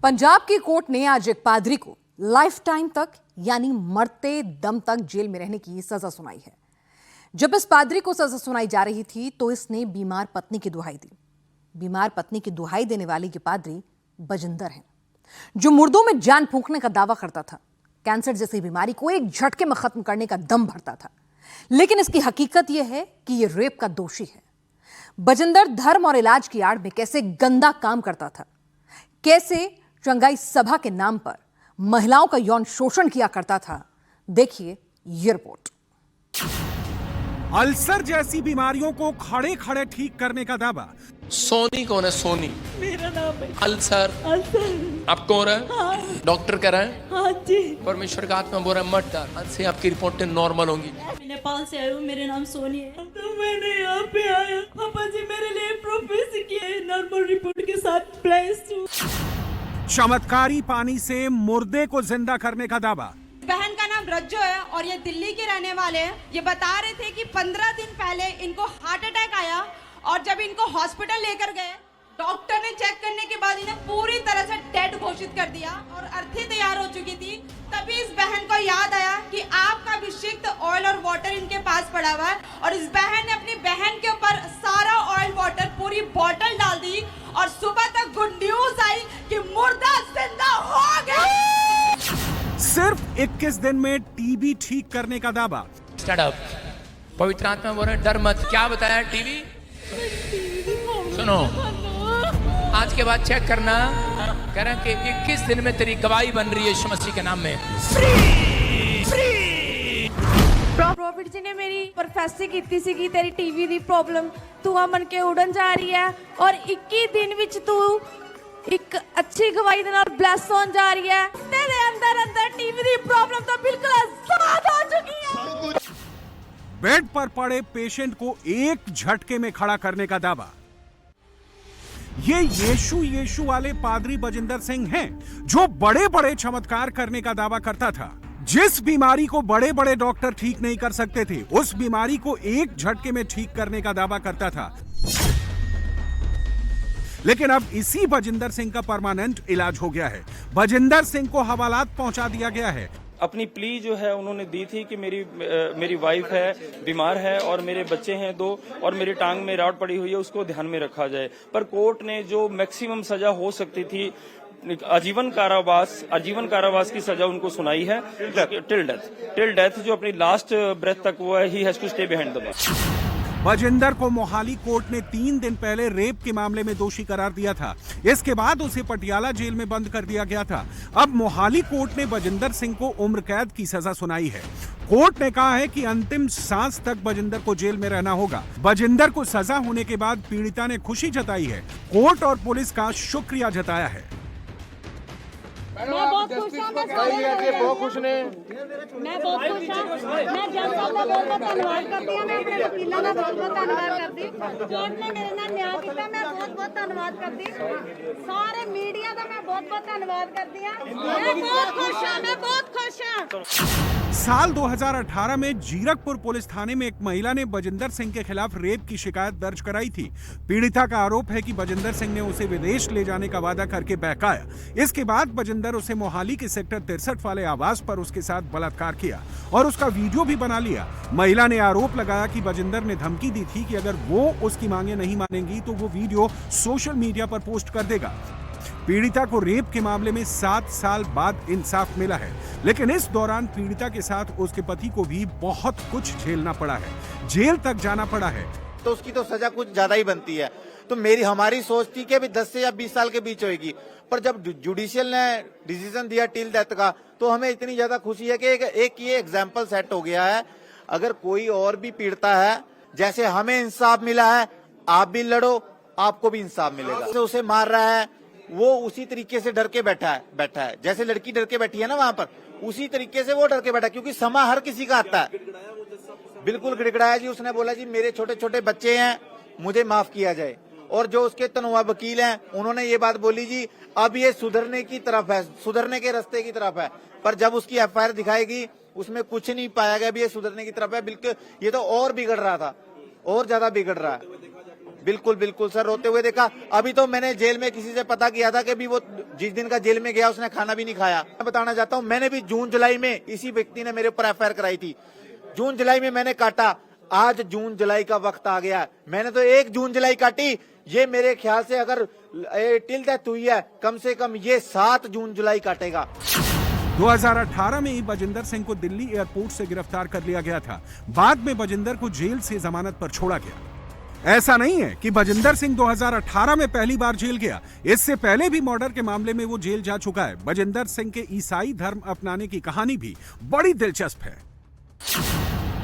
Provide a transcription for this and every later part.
पंजाब की कोर्ट ने आज एक पादरी को लाइफ टाइम तक यानी मरते दम तक जेल में रहने की सजा सुनाई है। जब इस पादरी को सजा सुनाई जा रही थी तो इसने बीमार पत्नी की दुहाई दी। बीमार पत्नी की दुहाई देने वाले ये पादरी बजिंदर हैं, जो मुर्दों में जान फूंकने का दावा करता था। कैंसर जैसी बीमारी को एक झटके में खत्म करने का दम भरता था, लेकिन इसकी हकीकत यह है कि यह रेप का दोषी है। बजिंदर धर्म और इलाज की आड़ में कैसे गंदा काम करता था, कैसे चंगाई सभा के नाम पर महिलाओं का यौन शोषण किया करता था। देखिए ये रिपोर्ट। अल्सर जैसी बीमारियों को खड़े खड़े ठीक करने का दावा। सोनी कौन है? सोनी मेरा नाम है। अल्सर आप कौन है? हाँ। डॉक्टर कह रहे हैं? हाँ जी। परमेश्वर का आत्मा बोल रहा है मत डर, आज से आपकी रिपोर्टें नॉर्मल होंगी। मैं नेपाल से आया हूँ, मेरा नाम सोनी है। तो मैंने यहाँ पे आया, पापा जी मेरे लिए प्रोफेसर किया है, नॉर्मल रिपोर्ट के साथ ब्लेस्ड हूँ। चमत्कारी पानी से मुर्दे को जिंदा करने का दावा। बहन का नाम रज्जो है और ये दिल्ली के रहने वाले हैं। ये बता रहे थे कि 15 दिन पहले इनको हार्ट अटैक आया और जब इनको हॉस्पिटल लेकर गए, डॉक्टर ने चेक करने के बाद इन्हें पूरी तरह से डेड घोषित कर दिया और अर्थी तैयार हो चुकी थी। तभी इस बहन को याद आया कि आपका अभिषिक्त ऑयल और वाटर इनके पास पड़ा हुआ है और इस बहन ने अपनी बहन के ऊपर सारा ऑयल वाटर पूरी बॉटल डाल दी और सुबह तक गुड न्यूज आई कि मुर्दा जिंदा हो गया। सिर्फ 21 दिन में टीबी ठीक करने का दावा। स्टार्ट अप पवित्र आत्मा बोल रहे हैं डर मत। क्या बताया? टीवी सुनो, आज के बाद चेक करना। कह रहे हैं कि 21 दिन में तेरी गवाही बन रही है यीशु मसीह के नाम में। प्रॉफिट जी ने मेरी प्रोफेसर ਕੀਤੀ ਸੀ ਕਿ ਤੇਰੀ ਟੀਵੀ ਦੀ ਪ੍ਰੋਬਲਮ ਤੂੰ ਆ ਮਨ ਕੇ ਉਡਣ ਜਾ ਰਹੀ ਹੈ ਔਰ 21 ਦਿਨ ਵਿੱਚ ਤੂੰ ਇੱਕ ਅੱਛੀ ਗਵਾਹੀ ਦੇ ਨਾਲ ਬਲੈਸ ਹੋਣ ਜਾ ਰਹੀ ਹੈ। ਤੇਰੇ ਅੰਦਰ ਟੀਵੀ ਦੀ ਪ੍ਰੋਬਲਮ ਤਾਂ ਬਿਲਕੁਲ आजाद हो चुकी है। बेड पर पड़े पेशेंट को एक झटके में खड़ा करने का दावा। ये यीशु वाले पादरी बजिंदर सिंह हैं, जो बड़े बड़े चमत्कार करने का दावा करता था। जिस बीमारी को बड़े बड़े डॉक्टर ठीक नहीं कर सकते थे, उस बीमारी को एक झटके में ठीक करने का दावा करता था। लेकिन अब इसी बजिंदर सिंह का परमानेंट इलाज हो गया है। बजिंदर सिंह को हवालात पहुंचा दिया गया है। अपनी प्ली जो है उन्होंने दी थी कि मेरी वाइफ है, बीमार है और मेरे बच्चे हैं 2 और मेरी टांग में राड पड़ी हुई है, उसको ध्यान में रखा जाए। पर कोर्ट ने जो मैक्सिमम सजा हो सकती थी, आजीवन कारावास की सजा उनको सुनाई है, टिल डेथ जो अपनी लास्ट ब्रेथ तक वो है, he has to stay behind the bar. Bajinder को मोहाली कोर्ट ने 3 दिन पहले रेप के मामले में दोषी करार दिया था। इसके बाद उसे पटियाला जेल में बंद कर दिया गया था। अब मोहाली कोर्ट ने बजिंदर सिंह को उम्र कैद की सजा सुनाई है। कोर्ट ने कहा है कि अंतिम सांस तक बजिंदर को जेल में रहना होगा। बजिंदर को सजा होने के बाद पीड़िता ने खुशी जताई है। कोर्ट और पुलिस का शुक्रिया जताया है। मैं बहुत खुश हूं। बहुत खुश ने मैं बहुत खुश हूं। मैं जज साहब का बहुत धन्यवाद करती हूं। मैं अपने वकीलों का बहुत धन्यवाद करती। कोर्ट ने मेरे नाल न्याय किया, मैं बहुत धन्यवाद करती। सारे मीडिया का मैं बहुत धन्यवाद करती हूं। मैं बहुत खुश हूं। मैं बहुत खुश हूं। साल 2018 में जीरकपुर पुलिस थाने में एक महिला ने बजिंदर सिंह के खिलाफ रेप की शिकायत दर्ज कराई थी। पीड़िता का आरोप है कि बजिंदर सिंह ने उसे विदेश ले जाने का वादा करके बहकाया। इसके बाद बजिंदर उसे मोहाली के सेक्टर 63 वाले आवास पर उसके साथ बलात्कार किया और उसका वीडियो भी बना लिया। महिला ने आरोप लगाया कि बजिंदर ने धमकी दी थी कि अगर वो उसकी मांगे नहीं मानेंगी तो वो वीडियो सोशल मीडिया पर पोस्ट कर देगा। पीड़िता को रेप के मामले में 7 साल बाद इंसाफ मिला है, लेकिन इस दौरान पीड़िता के साथ उसके पति को भी बहुत कुछ झेलना पड़ा है। जेल तक जाना पड़ा है। तो उसकी तो सजा कुछ ज्यादा ही बनती है। तो हमारी सोच थी कि 10 से या 20 साल के बीच होगी, पर जब जुडिशियल ने डिसीजन दिया टिल डेथ का, तो हमें इतनी ज्यादा खुशी है कि एक ये एग्जाम्पल सेट हो गया है। अगर कोई और भी पीड़ता है, जैसे हमें इंसाफ मिला है, आप भी लड़ो, आपको भी इंसाफ मिलेगा। उसे मार रहा है, वो उसी तरीके से डर के बैठा है। जैसे लड़की डर के बैठी है ना वहां पर, उसी तरीके से वो डर के बैठा है, क्योंकि समा हर किसी का आता है। बिल्कुल गिड़गिड़ाया जी। उसने बोला जी मेरे छोटे छोटे बच्चे हैं, मुझे माफ किया जाए। और जो उसके तनुआ वकील हैं, उन्होंने ये बात बोली जी अब ये सुधरने की तरफ है, सुधरने के रास्ते की तरफ है। पर जब उसकी एफआईआर दिखाएगी उसमें कुछ नहीं पाया गया भी ये सुधरने की तरफ है, बिल्कुल ये तो और बिगड़ रहा था, और ज्यादा बिगड़ रहा है। बिल्कुल बिल्कुल सर, रोते हुए देखा। अभी तो मैंने जेल में किसी से पता किया था कि भी वो जिस दिन का जेल में गया उसने खाना भी नहीं खाया। मैं बताना चाहता हूँ, मैंने भी जून जुलाई में इसी व्यक्ति ने मेरे ऊपर एफआईआर कराई थी। जून जुलाई में मैंने काटा, आज जून जुलाई का वक्त आ गया। मैंने तो 1 जून जुलाई काटी, ये मेरे ख्याल से अगर टिल डेथ हुई है कम से कम ये 7 जून जुलाई काटेगा। 2018 में ही बजिंदर सिंह को दिल्ली एयरपोर्ट से गिरफ्तार कर लिया गया था। बाद में बजिंदर को जेल से जमानत पर छोड़ा गया। ऐसा नहीं है कि बजिंदर सिंह 2018 में पहली बार जेल गया, इससे पहले भी मर्डर के मामले में वो जेल जा चुका है। बजिंदर सिंह के ईसाई धर्म अपनाने की कहानी भी बड़ी दिलचस्प है।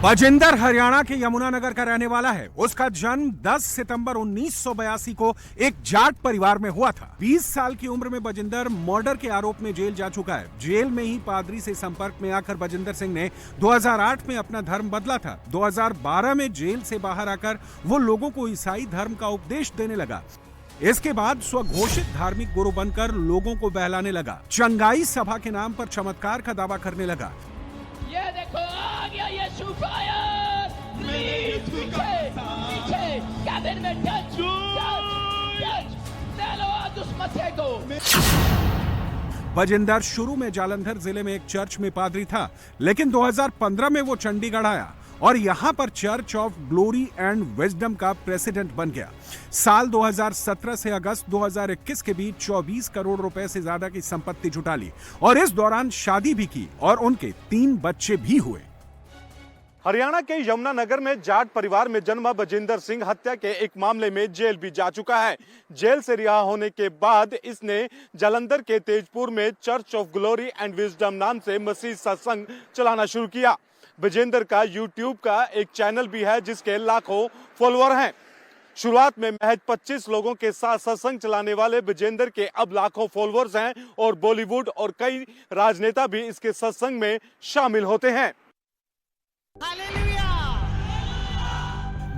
बजिंदर हरियाणा के यमुनानगर का रहने वाला है। उसका जन्म 10 सितंबर 1982 को एक जाट परिवार में हुआ था। 20 साल की उम्र में बजिंदर मर्डर के आरोप में जेल जा चुका है। जेल में ही पादरी से संपर्क में आकर बजिंदर सिंह ने 2008 में अपना धर्म बदला था। 2012 में जेल से बाहर आकर वो लोगों को ईसाई धर्म का उपदेश देने लगा। इसके बाद स्वघोषित धार्मिक गुरु बनकर लोगों को बहलाने लगा। चंगाई सभा के नाम पर चमत्कार का दावा करने लगा। ये देखो आ गया यीशु फायर, प्लीज पीछे कैबिन में टच ले लो आज उस मसीह को। बजिंदर शुरू में जालंधर जिले में एक चर्च में पादरी था, लेकिन 2015 में वो चंडीगढ़ आया और यहां पर church of glory and wisdom का प्रेसिडेंट बन गया। साल 2017 से अगस्त 2021 के बीच 24 करोड़ रुपए से ज्यादा की संपत्ति जुटा ली और इस दौरान शादी भी की और उनके 3 बच्चे भी हुए। हरियाणा के यमुनानगर में जाट परिवार में जन्मा बजिंदर सिंह हत्या के एक मामले में जेल भी जा चुका है। जेल से रिहा होने के बाद इसने जालंधर के तेजपुर में church of glory and wisdom नाम से मसीह सत्संग चलाना शुरू किया। बजिंदर का यूट्यूब का एक चैनल भी है जिसके लाखों फॉलोअर हैं। शुरुआत में महज 25 लोगों के साथ सत्संग चलाने वाले बजिंदर के अब लाखों फॉलोअर्स हैं और बॉलीवुड और कई राजनेता भी इसके सत्संग में शामिल होते हैं।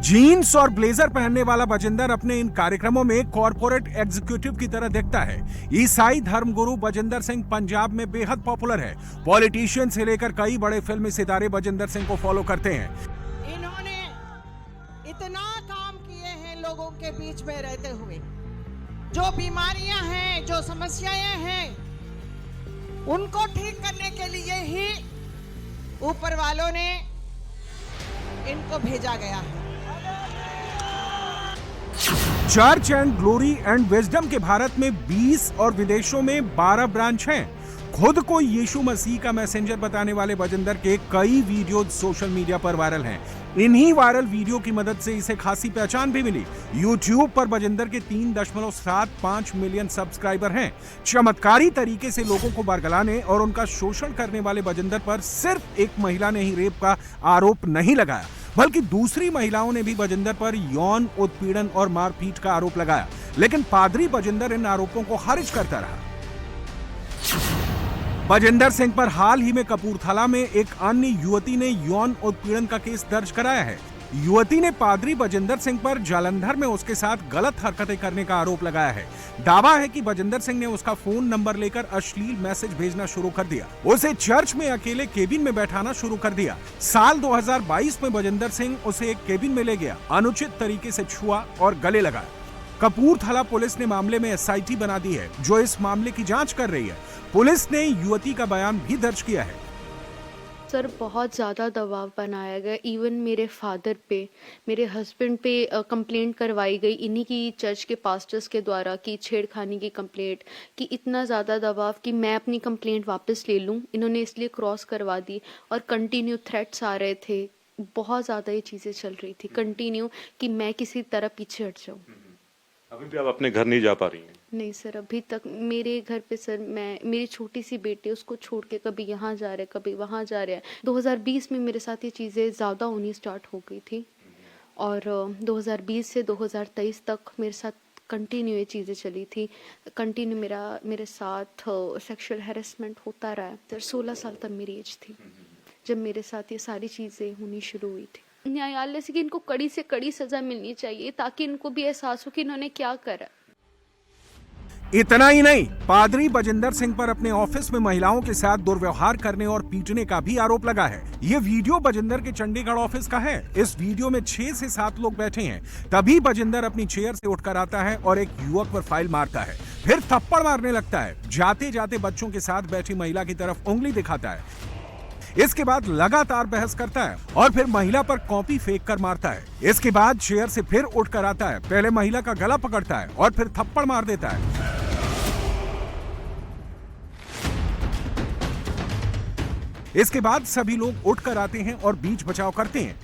जीन्स और ब्लेजर पहनने वाला बजिंदर अपने इन कार्यक्रमों में कॉर्पोरेट एग्जीक्यूटिव की तरह दिखता है। ईसाई धर्मगुरु बजिंदर सिंह पंजाब में बेहद पॉपुलर है। पॉलिटिशियन से लेकर कई बड़े फिल्मी सितारे बजिंदर सिंह को फॉलो करते हैं। इन्होंने इतना काम किए हैं लोगों के बीच में रहते हुए। जो बीमारियां हैं, जो समस्याएं हैं, उनको ठीक करने के लिए ही ऊपर वालों ने इनको भेजा गया है। Church and glory and wisdom के भारत में 20 और विदेशों में 12 ब्रांच हैं। खुद को यीशु मसीह का मैसेंजर बताने वाले बजिंदर के कई वीडियो सोशल मीडिया पर वायरल हैं। इन्हीं वायरल वीडियो की मदद से इसे खासी पहचान भी मिली। यूट्यूब पर बजिंदर के 3.75 मिलियन सब्सक्राइबर हैं। चमत्कारी तरीके से लोगों को बरगलाने और उनका शोषण करने वाले बजिंदर पर सिर्फ एक महिला ने ही रेप का आरोप नहीं लगाया, बल्कि दूसरी महिलाओं ने भी बजिंदर पर यौन उत्पीड़न और मारपीट का आरोप लगाया, लेकिन पादरी बजिंदर इन आरोपों को खारिज करता रहा। बजिंदर सिंह पर हाल ही में कपूरथला में एक अन्य युवती ने यौन उत्पीड़न का केस दर्ज कराया है। युवती ने पादरी बजिंदर सिंह पर जालंधर में उसके साथ गलत हरकतें करने का आरोप लगाया है। दावा है कि बजिंदर सिंह ने उसका फोन नंबर लेकर अश्लील मैसेज भेजना शुरू कर दिया, उसे चर्च में अकेले केबिन में बैठाना शुरू कर दिया। साल 2022 में बजिंदर सिंह उसे एक केबिन में ले गया, अनुचित तरीके से छुआ और गले लगाया। कपूरथला पुलिस ने मामले में एसआईटी बना दी है, जो इस मामले की जांच कर रही है। पुलिस ने युवती का बयान भी दर्ज किया है। सर, बहुत ज़्यादा दबाव बनाया गया। इवन मेरे फादर पे, मेरे हस्बैंड पे कंप्लेंट करवाई गई इन्हीं की चर्च के पास्टर्स के द्वारा कि छेड़खानी की कंप्लेंट, कि इतना ज़्यादा दबाव कि मैं अपनी कंप्लेंट वापस ले लूँ। इन्होंने इसलिए क्रॉस करवा दी और कंटिन्यू थ्रेट्स आ रहे थे। बहुत ज़्यादा ये चीज़ें चल रही थी कंटिन्यू कि मैं किसी तरह पीछे हट जाऊँ। अभी भी आप अपने घर नहीं जा पा रही हैं? नहीं सर, अभी तक मेरे घर पे सर, मेरी छोटी सी बेटी, उसको छोड़ के कभी यहाँ जा रहे कभी वहाँ जा रहे हैं। 2020 में मेरे साथ ये चीज़ें ज़्यादा होनी स्टार्ट हो गई थी और 2020 से 2023 तक मेरे साथ कंटिन्यू ये चीज़ें चली थी। कंटिन्यू मेरे साथ सेक्सुअल हैरेसमेंट होता रहा है। सर 16 साल तक मेरी एज थी जब मेरे साथ ये सारी चीज़ें होनी शुरू हुई थी। न्यायालय से कि इनको कड़ी से कड़ी सज़ा मिलनी चाहिए ताकि इनको भी एहसास हो कि इन्होंने क्या करा। इतना ही नहीं, पादरी बजिंदर सिंह पर अपने ऑफिस में महिलाओं के साथ दुर्व्यवहार करने और पीटने का भी आरोप लगा है। ये वीडियो बजिंदर के चंडीगढ़ ऑफिस का है। इस वीडियो में 6 से 7 लोग बैठे हैं। तभी बजिंदर अपनी चेयर से उठकर आता है और एक युवक पर फाइल मारता है, फिर थप्पड़ मारने लगता है। जाते जाते बच्चों के साथ बैठी महिला की तरफ उंगली दिखाता है। इसके बाद लगातार बहस करता है और फिर महिला पर कॉपी फेंक कर मारता है। इसके बाद चेयर से फिर उठकर आता है, पहले महिला का गला पकड़ता है और फिर थप्पड़ मार देता है। इसके बाद सभी लोग उठकर आते हैं और बीच बचाव करते हैं।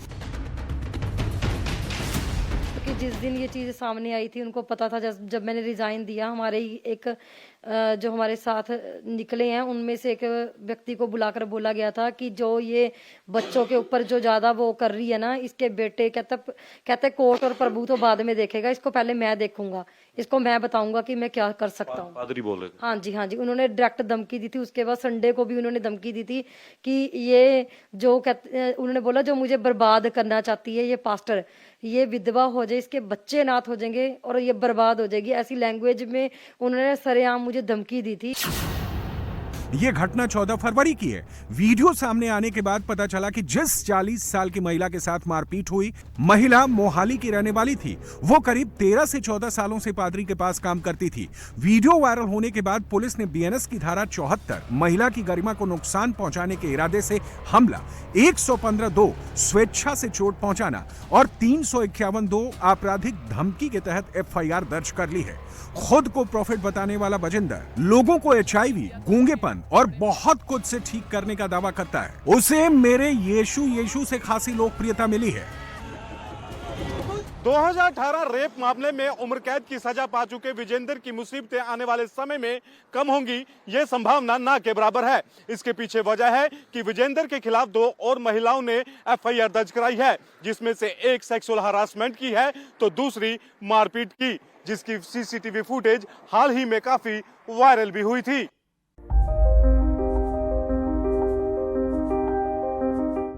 कि जिस दिन ये चीज़ सामने आई थी उनको पता था, जब मैंने रिजाइन दिया, हमारे ही एक जो हमारे साथ निकले हैं उनमें से एक व्यक्ति को बुलाकर बोला गया था कि जो ये बच्चों के ऊपर जो ज़्यादा वो कर रही है ना, इसके बेटे कहते कोर्ट और प्रभु तो बाद में देखेगा, इसको पहले मैं देखूंगा, इसको मैं बताऊंगा कि मैं क्या कर सकता हूँ। पादरी बोले थे। हाँ जी, उन्होंने डायरेक्ट धमकी दी थी। उसके बाद संडे को भी उन्होंने धमकी दी थी कि ये जो उन्होंने बोला जो मुझे बर्बाद करना चाहती है ये पास्टर, ये विधवा हो जाए, इसके बच्चे नाथ हो जाएंगे और ये बर्बाद हो जाएगी, ऐसी लैंग्वेज में उन्होंने सरेआम मुझे धमकी दी थी। ये घटना 14 फरवरी की है। वीडियो सामने आने के बाद पता चला कि जिस 40 साल की महिला के साथ मारपीट हुई, महिला मोहाली की रहने वाली थी। वो करीब 13 से 14 सालों से पादरी के पास काम करती थी। वीडियो वायरल होने के बाद पुलिस ने बीएनएस की धारा 74, महिला की गरिमा को नुकसान पहुंचाने के इरादे से हमला, 115(2) स्वेच्छा से चोट पहुंचाना और 351(2) आपराधिक धमकी के तहत एफआईआर दर्ज कर ली है। खुद को प्रॉफिट बताने वाला बजिंदर लोगों को एचआईवी, गूंगेपन और बहुत कुछ से ठीक करने का दावा करता है। उसे मेरे यीशु से खासी लोकप्रियता मिली है। 2018 रेप मामले में उम्र कैद की सजा पा चुके विजेंदर की मुसीबतें आने वाले समय में कम होंगी, ये संभावना ना के बराबर है। इसके पीछे वजह है कि विजेंदर के खिलाफ 2 और महिलाओं ने एफआईआर दर्ज कराई है, जिसमें से एक सेक्सुअल हरासमेंट की है तो दूसरी मारपीट की, जिसकी सीसीटीवी फुटेज हाल ही में काफी वायरल भी हुई थी।